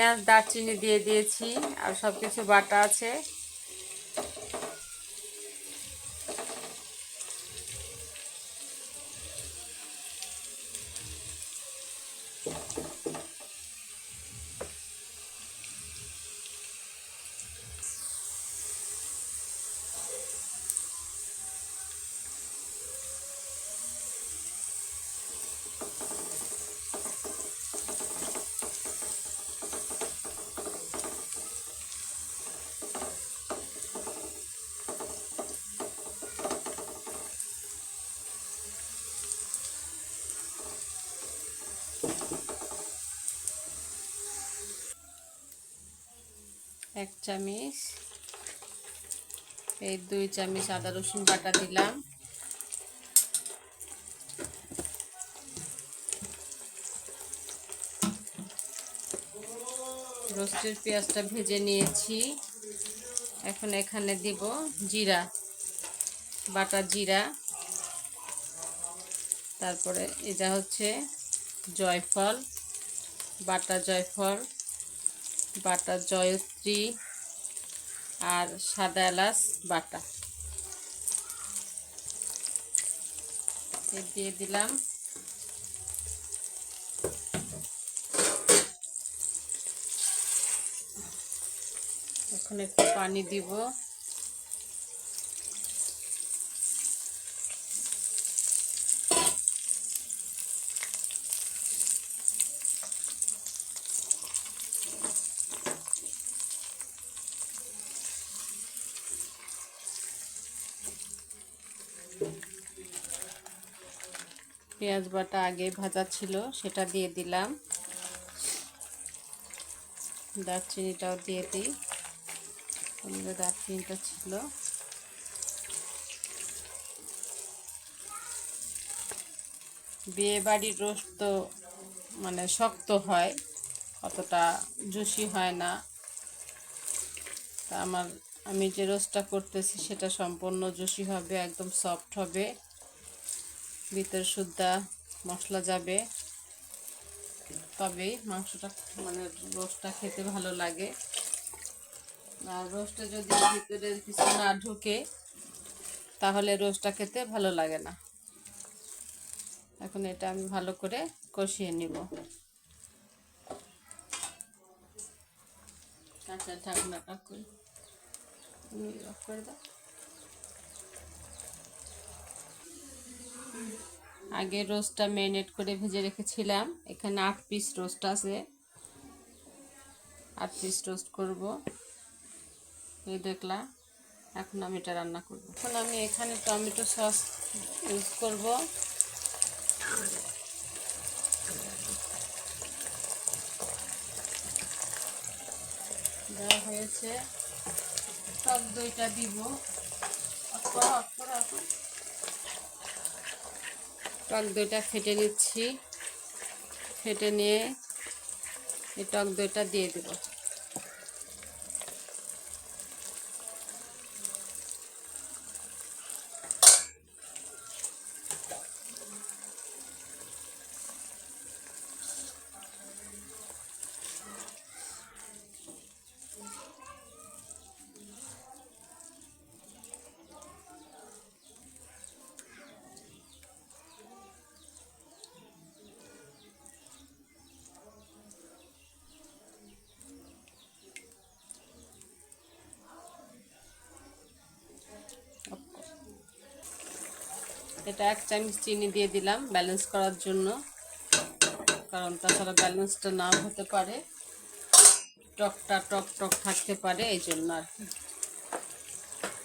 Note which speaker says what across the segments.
Speaker 1: পেঁয়াজ দারচিনি দিয়ে দিয়েছি আর সব কিছু বাটা আছে। এক চামচ, এই 2 চামচ আদা রসুন বাটা দিলাম। রোস্টের পেঁয়াজটা ভেজে নিয়েছি। এখন এখানে দিব জিরা, বাটা জিরা। তারপরে এটা হচ্ছে জয়ফল, বাটা জয়ফল, বাটা জয়ত্রী আর সাদা এলাচ বাটা দিয়ে দিলাম। এখন একটু পানি দিব। পেঁয়াজ বাটা আগে ভাজা ছিল সেটা দিয়ে দিলাম। দারচিনিটাও দিয়ে দিই, দারচিনিটা ছিল। বিয়ে বাড়ির রোস্ট তো মানে শক্ত হয়, অতটা জুসি হয় না। তা আমি যে রোস্টটা করতেছি সেটা সম্পূর্ণ জুসি হবে, একদম সফট হবে, ভিতর সুদ্ধা মশলা যাবে, তবেই মাংসটা মানে রোস্টটা খেতে ভালো লাগে। আর রোস্টে যদি ভিতরে কিছু না ঢুকে তাহলে রোস্টটা খেতে ভালো লাগে না। এখন এটা আমি ভালো করে কষিয়ে নিব। আচ্ছা, ঢাকনাটা অফ করে দাও। আগে রোস্টটা ম্যারিনেট করে ভেজে রেখেছিলাম। এখানে 8 পিস রোস্ট আছে, 8 পিস রোস্ট করব। এই দেখলা, এখন আমি এটা রান্না করব। এখন আমি এখানে টমেটো সস ইউজ করব। দেওয়া হয়েছে, টক দইটা দিব। টক দইটা ফেটে নিচ্ছি, ফেটে নিয়ে এই টক দইটা দিয়ে দেব। এটা 1 চামচ চিনি দিয়ে দিলাম ব্যালেন্স করার জন্য, কারণ তাছাড়া ব্যালেন্সটা নাও হতে পারে, টকটা টক টক থাকতে পারে, এই জন্য আর কি।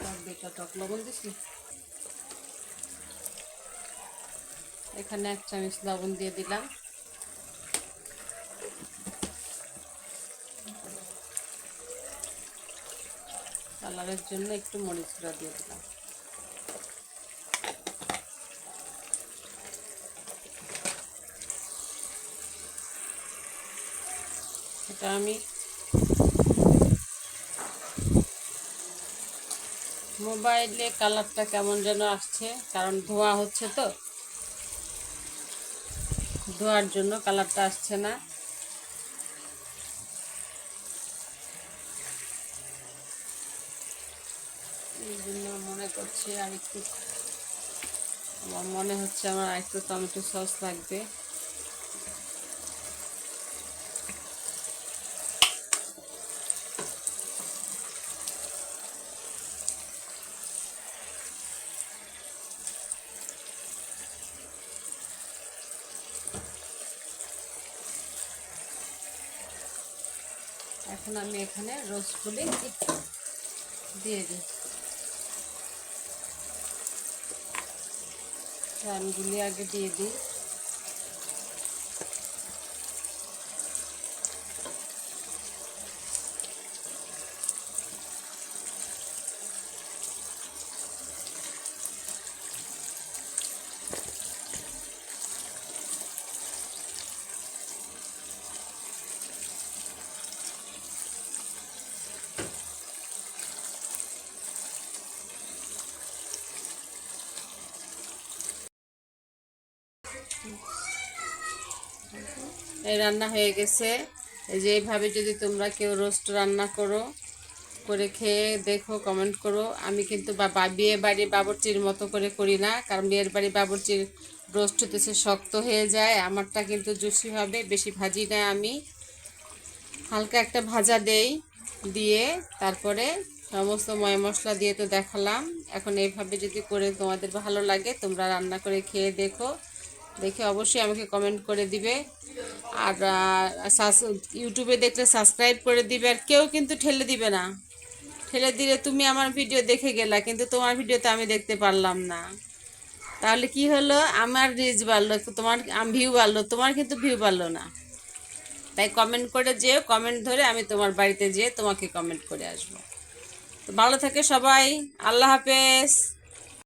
Speaker 1: টক দুইটা টক লবণ দিছি, এখানে 1 চামচ লবণ দিয়ে দিলাম। কালারের জন্য একটু মরিচ গুঁড়া দিয়ে দিলাম। এটা আমি মোবাইলে কালারটা কেমন যেন আসছে, কারণ ধোয়া হচ্ছে তো, ধোয়ার জন্য কালারটা আসছে না। এই জন্য মনে করছি আর একটু, আমার মনে হচ্ছে আমার আর একটু টমেটো সস লাগবে। এখন আমি এখানে রোস্টগুলি দিয়ে দিই, রানগুলি আগে দিয়ে দিই। এই রান্না হয়ে গেছে। এই যে এইভাবে যদি তোমরা কেউ রোস্ট রান্না করো, করে খেয়ে দেখো, কমেন্ট করো। আমি কিন্তু বিয়ে বাড়ির বাবুর্চির মতো করে করি না, কারণ বিয়ের বাড়ি বাবুর্চির রোস্ট হতেছে শক্ত হয়ে যায়, আমারটা কিন্তু জুসি হবে। বেশি ভাজি না, আমি হালকা একটা ভাজা দেই, দিয়ে তারপরে সমস্ত ময় মশলা দিয়ে তো দেখালাম। এখন এইভাবে যদি করে তোমাদের ভালো লাগে, তোমরা রান্না করে খেয়ে দেখো, দেখে অবশ্যই আমাকে কমেন্ট করে দিবে। আর ইউটিউবে দেখলে সাবস্ক্রাইব করে দিবে। আর কেউ কিন্তু ঠেলে দিবে না, ঠেলে দিলে তুমি আমার ভিডিও দেখে গেলা কিন্তু তোমার ভিডিওতে আমি দেখতে পারলাম না, তাহলে কি হলো? আমার রিচ বাড়লো, তোমার ভিউ বাড়লো, তোমার কিন্তু ভিউ বাড়লো না। তাই কমেন্ট করে যেও, কমেন্ট ধরে আমি তোমার বাড়িতে যেয়ে তোমাকে কমেন্ট করে আসবো। তো ভালো থাকে সবাই, আল্লাহ হাফেজ।